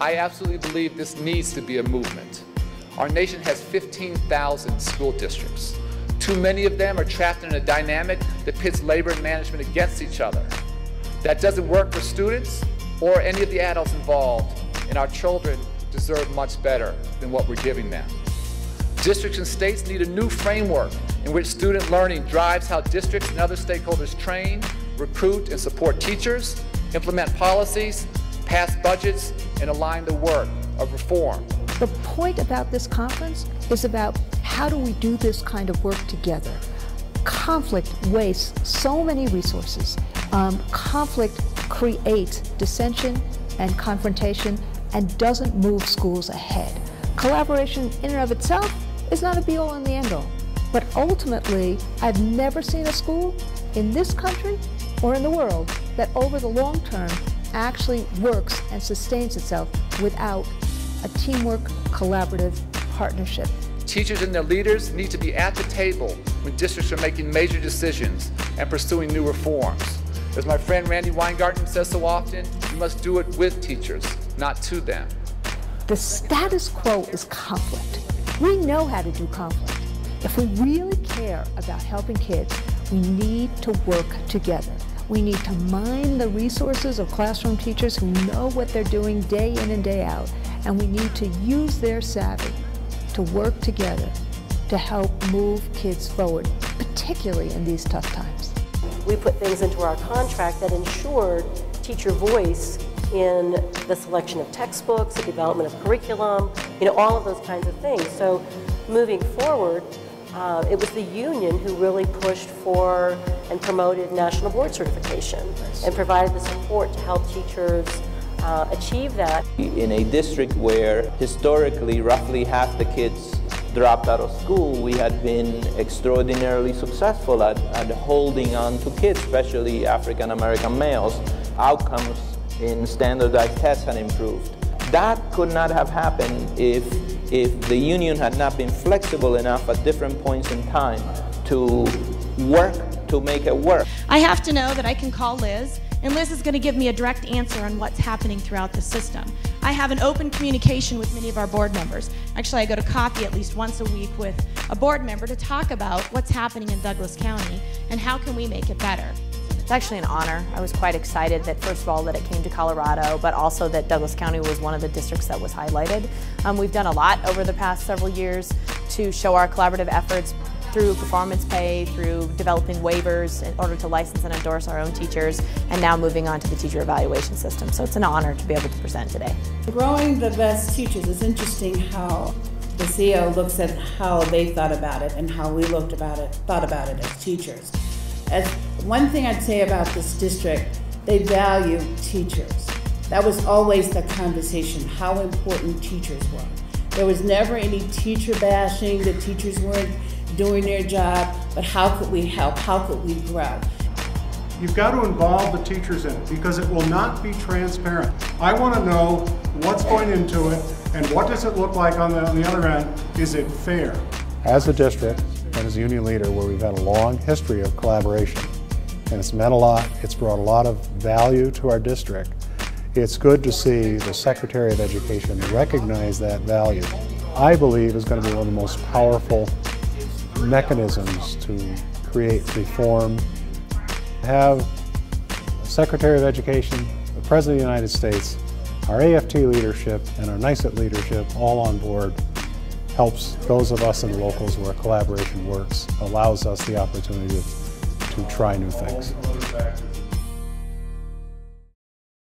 I absolutely believe this needs to be a movement. Our nation has 15,000 school districts. Too many of them are trapped in a dynamic that pits labor and management against each other. That doesn't work for students or any of the adults involved, and our children deserve much better than what we're giving them. Districts and states need a new framework in which student learning drives how districts and other stakeholders train, recruit, and support teachers, implement policies, pass budgets, and align the work of reform. The point about this conference is about how do we do this kind of work together. Conflict wastes so many resources. Conflict creates dissension and confrontation and doesn't move schools ahead. Collaboration in and of itself is not a be-all and the end-all. But ultimately, I've never seen a school in this country or in the world that over the long term actually works and sustains itself without a teamwork, collaborative partnership. Teachers and their leaders need to be at the table when districts are making major decisions and pursuing new reforms. As my friend Randy Weingarten says so often, you must do it with teachers, not to them. The status quo is conflict. We know how to do conflict. If we really care about helping kids, we need to work together. We need to mine the resources of classroom teachers who know what they're doing day in and day out, and we need to use their savvy to work together to help move kids forward, particularly in these tough times. We put things into our contract that ensured teacher voice in the selection of textbooks, the development of curriculum, all of those kinds of things. So moving forward, it was the union who really pushed for and promoted national board certification and provided the support to help teachers achieve that. In a district where historically roughly half the kids dropped out of school, we had been extraordinarily successful at holding on to kids, especially African American males. Outcomes in standardized tests had improved. That could not have happened if the union had not been flexible enough at different points in time to work to make it work. I have to know that I can call Liz, and Liz is going to give me a direct answer on what's happening throughout the system. I have an open communication with many of our board members. Actually, I go to coffee at least once a week with a board member to talk about what's happening in Douglas County and how can we make it better. It's actually an honor. I was quite excited that, first of all, that it came to Colorado, but also that Douglas County was one of the districts that was highlighted. We've done a lot over the past several years to show our collaborative efforts through performance pay, through developing waivers in order to license and endorse our own teachers, and now moving on to the teacher evaluation system. So it's an honor to be able to present today. Growing the best teachers is interesting how the CEO looks at how they thought about it and how we thought about it as teachers. As one thing I'd say about this district, they value teachers. That was always the conversation, how important teachers were. There was never any teacher bashing, the teachers weren't doing their job, but how could we help, how could we grow? You've got to involve the teachers in it because it will not be transparent. I want to know what's going into it and what does it look like on the other end. Is it fair? As a district and as a union leader where we've had a long history of collaboration and it's meant a lot, it's brought a lot of value to our district, it's good to see the Secretary of Education recognize that value. I believe is going to be one of the most powerful mechanisms to create reform. Have Secretary of Education, the President of the United States, our AFT leadership, and our NYSET leadership all on board helps those of us in the locals where collaboration works, allows us the opportunity to try new things.